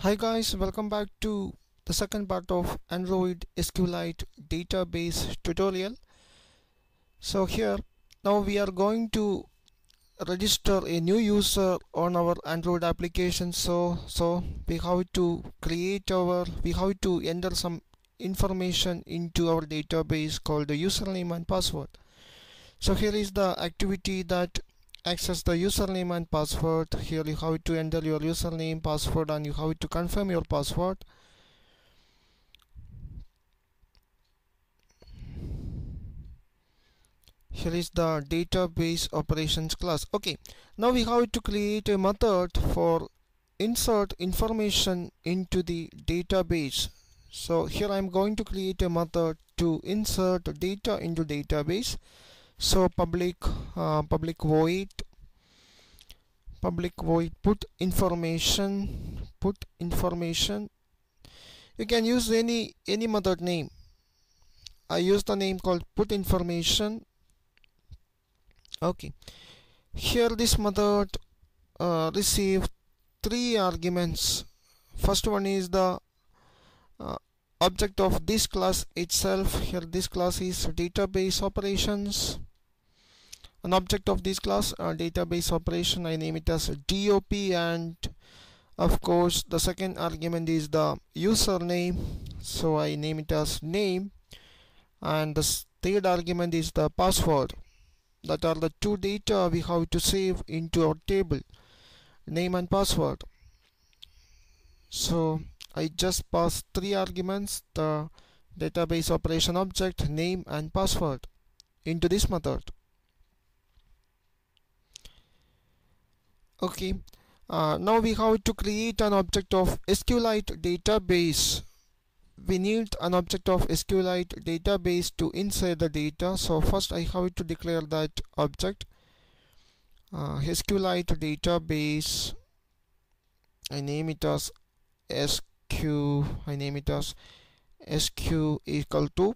Hi guys, welcome back to the second part of Android SQLite database tutorial. So here now we are going to register a new user on our Android application. So we have to enter some information into our database called the username and password. So here is the activity that access the username and password. Here you have to enter your username, password, and you have to confirm your password. Here is the database operations class. Okay, now we have to create a method for insert information into the database. So here I am going to create a method to insert data into database. So public void put information. You can use any method name. I use the name called put information. Okay, here this method receive three arguments. First one is the object of this class itself. Here this class is database operations. An object of this class database operation, I name it as DOP, and of course the second argument is the username, so I name it as name, and the third argument is the password. That are the two data we have to save into our table, name and password. So I just pass three arguments, the database operation object, name and password, into this method. Okay, now we have to create an object of SQLite database. We need an object of SQLite database to insert the data. So first I have to declare that object SQLite database. I name it as SQ equal to,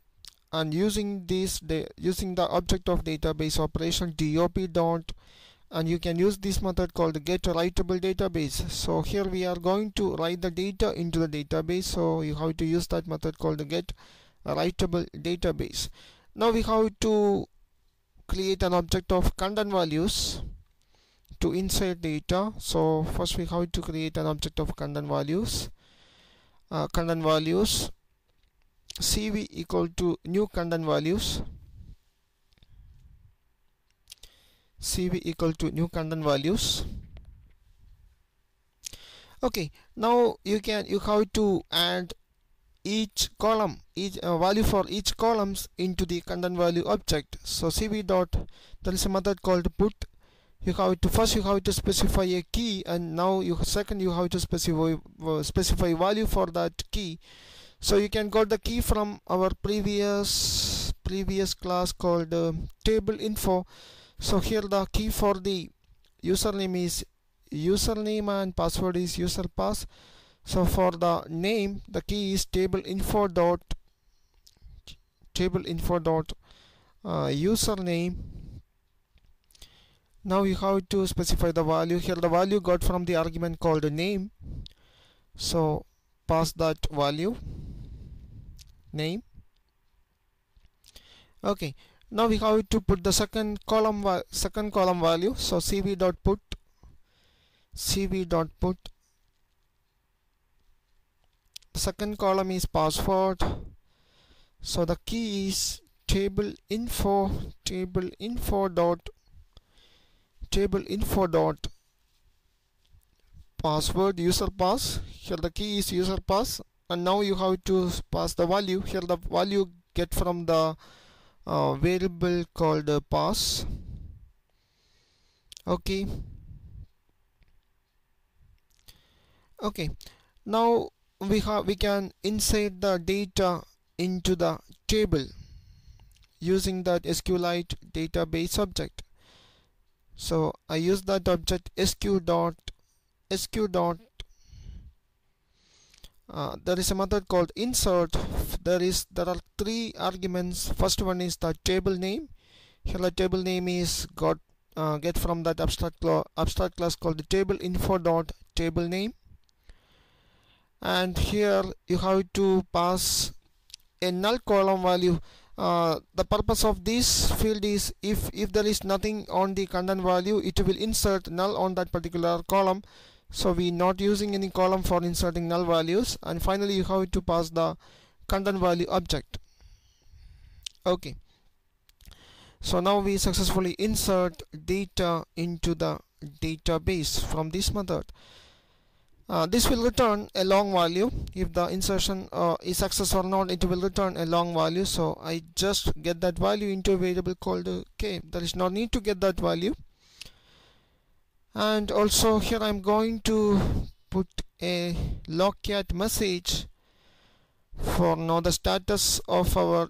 and using the object of database operation DOP dot, and you can use this method called get writable database. So here we are going to write the data into the database, so you have to use that method called get writable database. Now we have to create an object of content values to insert data. So first we have to create an object of content values. CV equal to new content values. CV equal to new content values. Okay, now you have to add each column, value for each columns into the content value object. So CV dot, there is a method called put. You have to specify a key, and now you have to specify value for that key. So you can got the key from our previous class called table info. So here the key for the username is username and password is userpass. So for the name, the key is table info dot username. Now you have to specify the value. Here the value got from the argument called name, so pass that value, name. Okay, now we have to put the second column value. So CV dot put the second column is password. So the key is table info dot password user pass. Here the key is user pass, and now you have to pass the value. Here the value get from the variable called pass. Okay, now we can insert the data into the table using that SQLite database object. So I use that object SQ dot. There is a method called insert. There are three arguments. First one is the table name. Here the table name is get from that abstract class called the table info dot table name. and here you have to pass a null column value. The purpose of this field is if there is nothing on the content value, it will insert null on that particular column. So we not using any column for inserting null values. And finally you have to pass the content value object. Okay, so now we successfully insert data into the database from this method. This will return a long value. If the insertion is success or not, it will return a long value. So I just get that value into a variable called k. There is no need to get that value. And also here I'm going to put a logcat message for now the status of our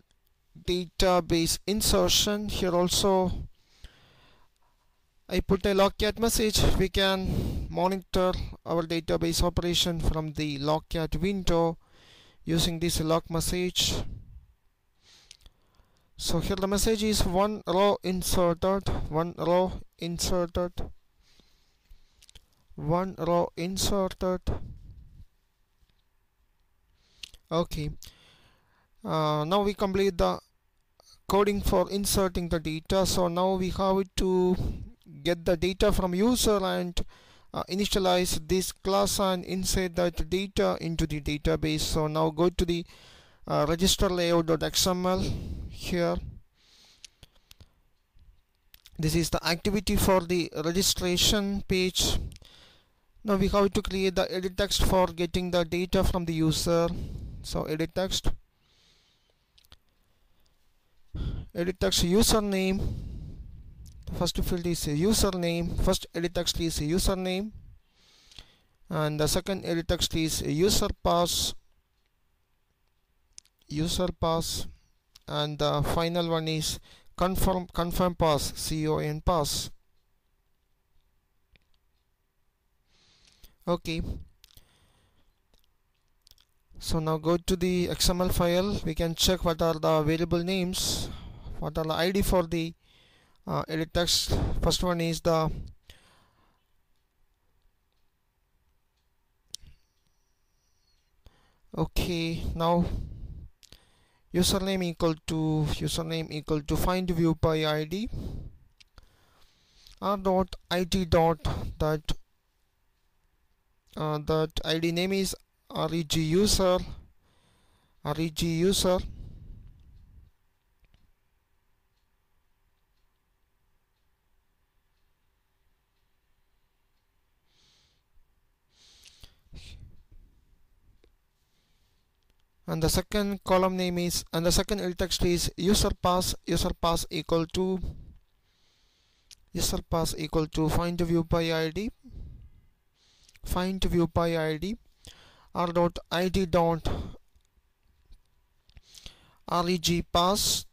database insertion. Here also I put a logcat message. We can monitor our database operation from the logcat window using this log message. So here the message is one row inserted, one row inserted, one row inserted. Okay, now we complete the coding for inserting the data. So now we have to get the data from user and initialize this class and insert that data into the database. So now go to the register layout.xml. Here this is the activity for the registration page. Now we have to create the edit text for getting the data from the user. So edit text username. The first field is username. First edit text is username, and the second edit text is user pass, and the final one is confirm pass, con pass. Okay, so now go to the XML file. We can check what are the variable names, what are the ID for the edit text. First one is the now username equal to find view by ID r dot id dot that ID name is reg user, and the second column name is, and the second edit text is user pass equal to find view by ID, r dot id dot reg pass,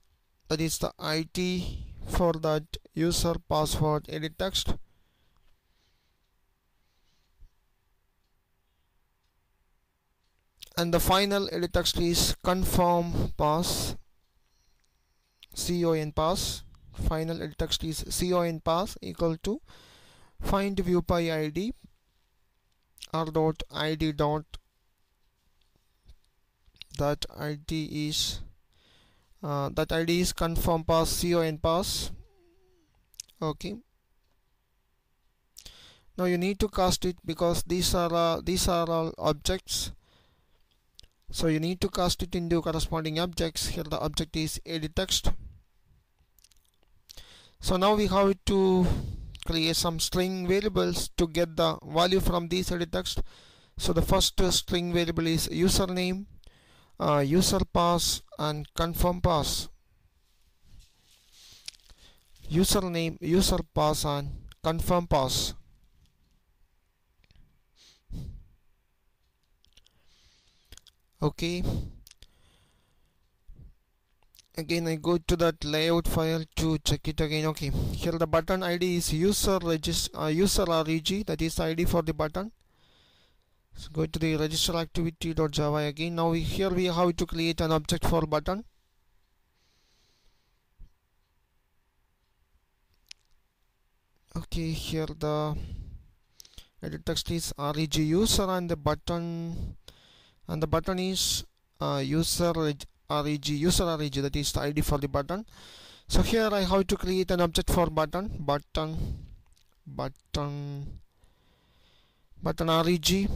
that is the ID for that user password edit text, and the final edit text is confirm pass, con pass. Final edit text is con pass equal to find view by ID, r dot id dot that ID is confirm pass, con pass. Okay, now you need to cast it because these are all objects. So you need to cast it into corresponding objects. Here the object is edit text. So now we have to create some string variables to get the value from this edit text. So the first string variable is username, user pass, and confirm pass. Username, user pass, and confirm pass. Okay, again I go to that layout file to check it again. Okay, here the button ID is user reg, that is the ID for the button. So go to the register activity.java again. Now here we have to create an object for button. Okay, here the edit text is reg user, and the button and the button is user reg, user reg, that is the ID for the button. So here I have to create an object for button reg.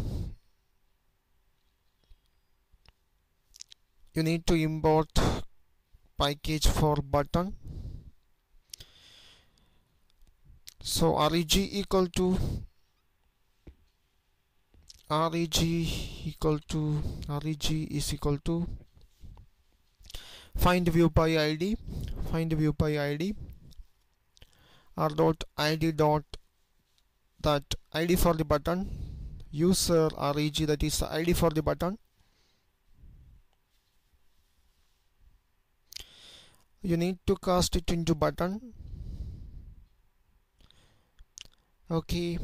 You need to import package for button. So reg is equal to find view by id r dot id dot that id for the button user reg, that is the id for the button. You need to cast it into button. Okay,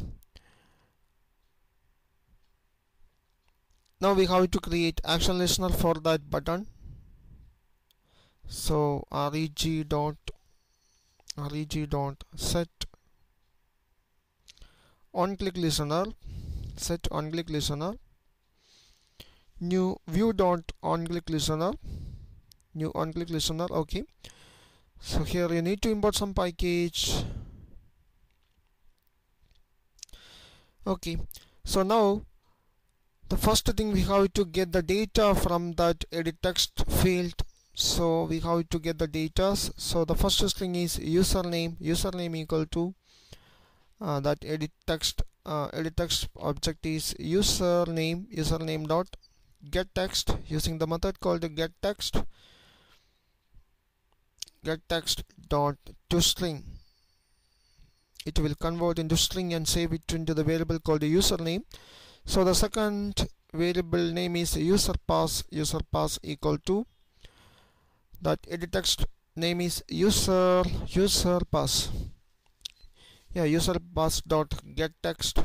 now we have to create action listener for that button. So reg dot set on click listener, new view dot on click listener, okay. So here you need to import some package. Okay, so now the first thing, we have to get the data from that edit text field. So we have to get the data. So the first string is username equal to that edit text object is username dot get text, using the method called get text dot to string. It will convert into string and save it into the variable called the username. So the second variable name is user pass equal to that edit text name is user pass. Yeah, user pass dot get text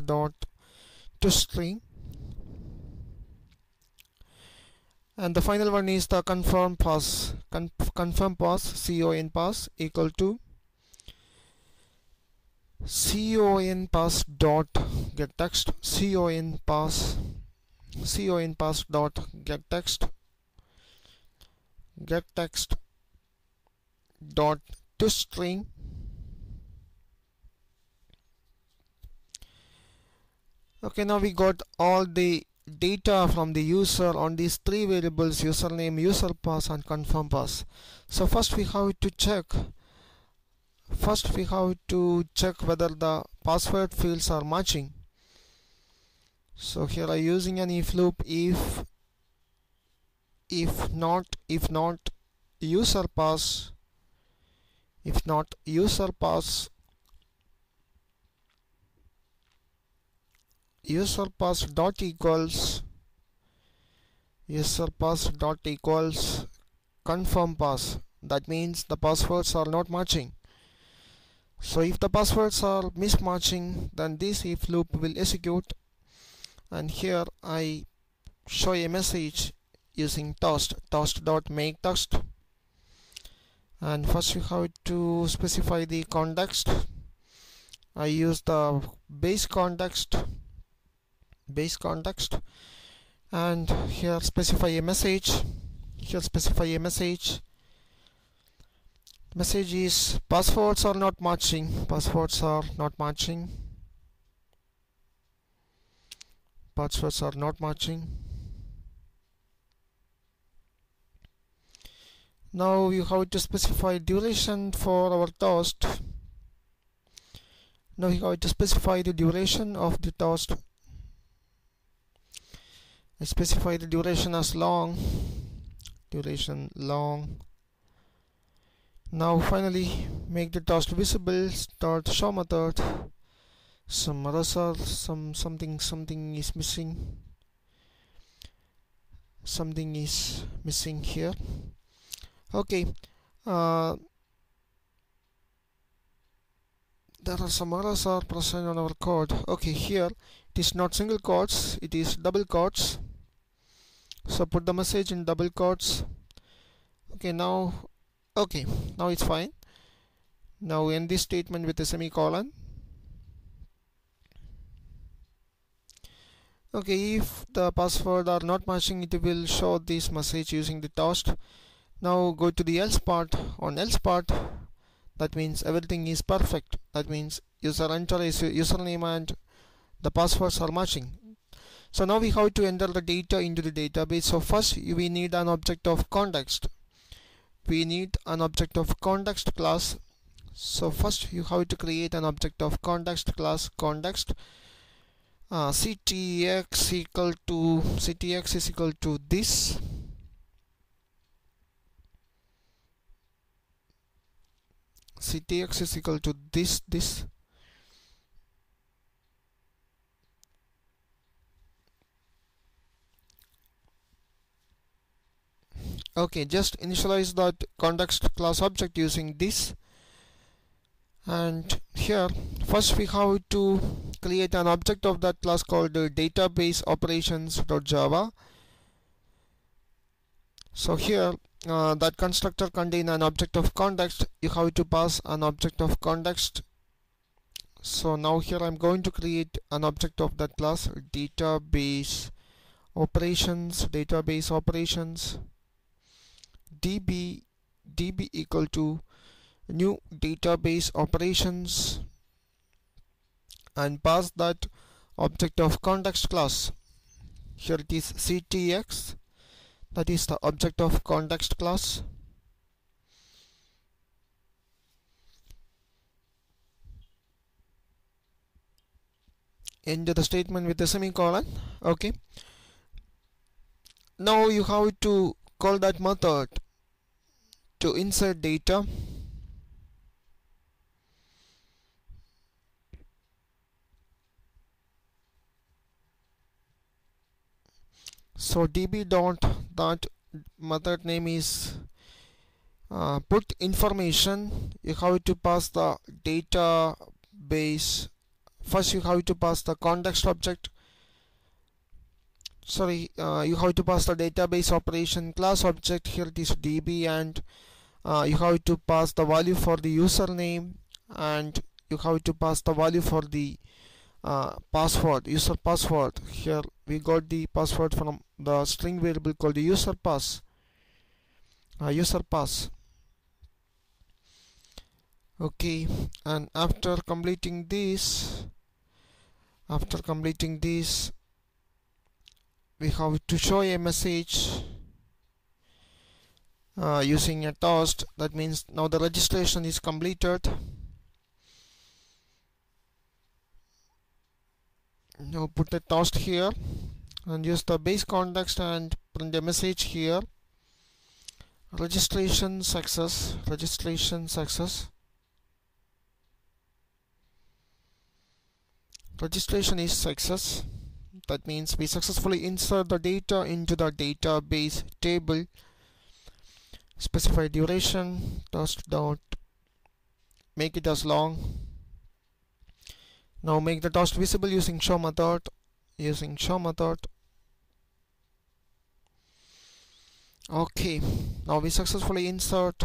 dot to string. And the final one is the confirm pass con pass equal to pass dot get text pass dot get text dot to string. Okay, now we got all the data from the user on these three variables: username, user pass, and confirm pass. So first we have to check whether the password fields are matching. So here I'm using an if loop. If not user pass dot equals confirm pass, that means the passwords are not matching. So if the passwords are mismatching, then this if loop will execute, and here I show a message using toast dot make text. And first we have to specify the context. I use the base context, and here specify a message. Message is passwords are not matching. Now you have to specify duration for our toast. Now you have to specify the duration of the toast. I specify the duration as long. Now finally make the toast visible. Start show method. Some errors are something is missing. Something is missing here. Okay, there are some errors are present on our code. Okay, here it is not single quotes, it is double quotes. So put the message in double quotes. Okay, now it's fine. Now end this statement with a semicolon. Okay, if the password are not matching, it will show this message using the toast. Now go to the else part. On else part, that means everything is perfect. That means user enter his username and the passwords are matching. So now we have to enter the data into the database. So first we need an object of context. We need an object of context class. So first you have to create an object of context class context. ctx is equal to this. ctx is equal to this. Okay, just initialize that context class object using this. And here first we have to create an object of that class called database operations.java. So here that constructor contain an object of context. You have to pass an object of context. So now here I'm going to create an object of that class database operations db equal to new database operations and pass that object of context class. Here it is ctx, that is the object of context class. End the statement with a semicolon. Okay, now you have to call that method to insert data. So db dot that method name is put information. You have to pass the database. First you have to pass the context object. You have to pass the database operation class object. Here it is db, and you have to pass the value for the username, and you have to pass the value for the password, user password. Here we got the password from the string variable called the user pass. Okay, and after completing this, we have to show a message using a toast. That means now the registration is completed. Now put the toast here and use the base context and print a message here. Registration success. Registration is success. That means we successfully insert the data into the database table. Specify duration, toast dot make it as long. Now make the toast visible using show method. Okay, now we successfully insert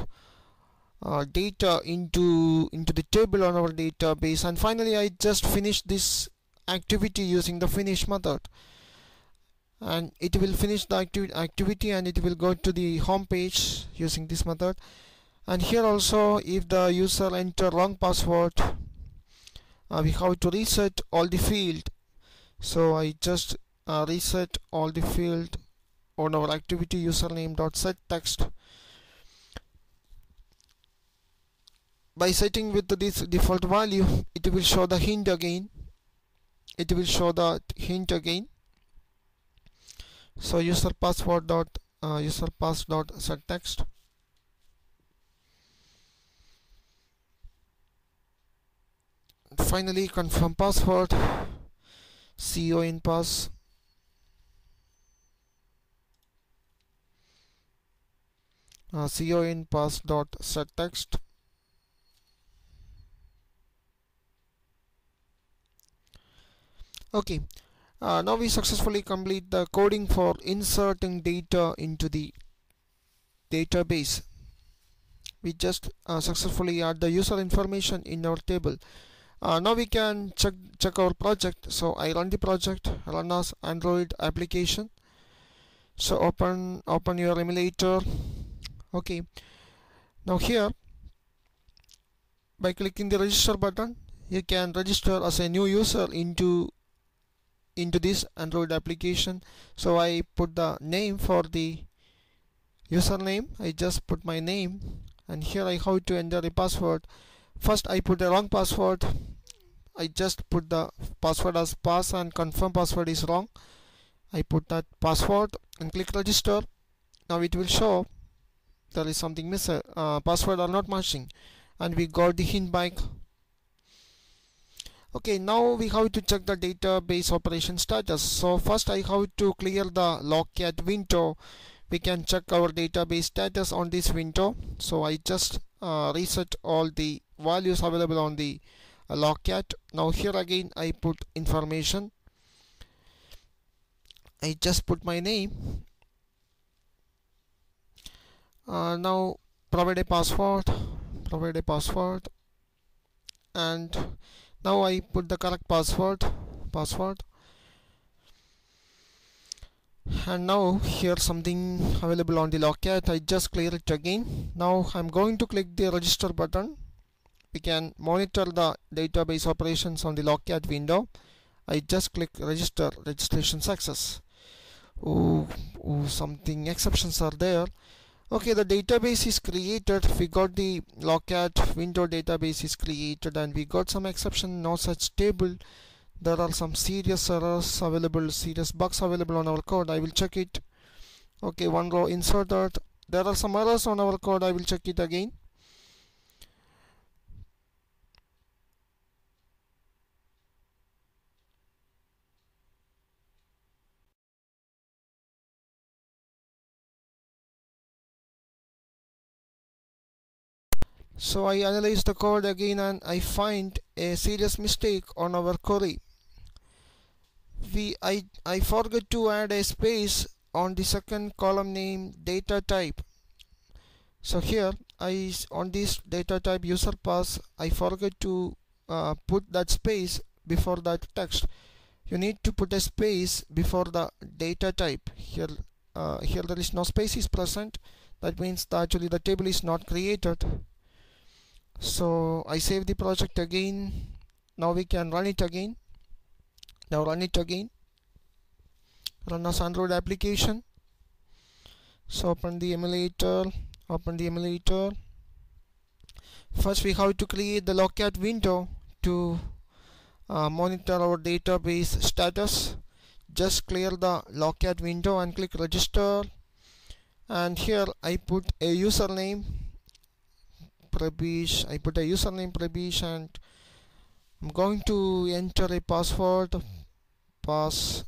data into the table on our database. And finally I just finished this activity using the finish method, and it will finish the activity and it will go to the home page using this method. And here also, if the user enter wrong password, we have to reset all the field. So I just reset all the field on our activity username.setText. By setting with this default value, it will show the hint again. So user password dot setText. Finally confirm password, con pass. Con pass dot setText. Okay, now we successfully complete the coding for inserting data into the database. We just successfully add the user information in our table, Now we can check our project. So I run the project, run as Android application. So open your emulator. Okay, now here by clicking the register button, you can register as a new user into this Android application. So I put the name for the username. I just put my name, and here I have to enter a password. First I put a wrong password. I just put the password as pass and confirm password is wrong. I put that password and click register. Now it will show there is something missing, password are not matching, and we got the hint back. Okay, now we have to check the database operation status. So first I have to clear the logcat window. We can check our database status on this window. So I just reset all the values available on the logcat. Now here again I put information. I just put my name. Now provide a password, and now I put the correct password, and now here something available on the logcat. I just clear it again. Now I'm going to click the register button. We can monitor the database operations on the logcat window. I just click register, registration success. Something exceptions are there. Okay, the database is created. We got the logcat window database is created, and we got some exception, no such table. There are some serious errors available, serious bugs available on our code. I will check it. Okay, one row inserted. There are some errors on our code. I will check it again. So I analyze the code again, and I find a serious mistake on our query. I forgot to add a space on the second column name data type. So here on this data type user pass, I forgot to put that space before that text. You need to put a space before the data type. Here there is no space is present. That means that actually the table is not created. So I save the project again. Now we can run it again. Run as Android application. So open the emulator. First we have to create the logcat window to monitor our database status. Just clear the logcat window and click register, and here I put a username PRABEESH. And I'm going to enter a password, pass,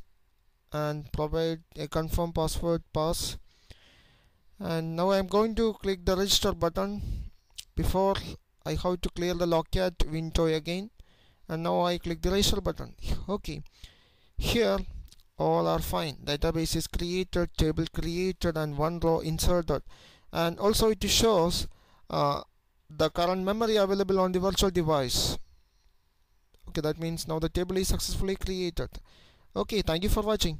and provide a confirm password, pass. And now I'm going to click the register button. Before I have to clear the logcat window again, and now I click the register button. Okay, here all are fine. Database is created, table created, and one row inserted, and also it shows the current memory available on the virtual device. Okay, that means now the table is successfully created. Okay, thank you for watching.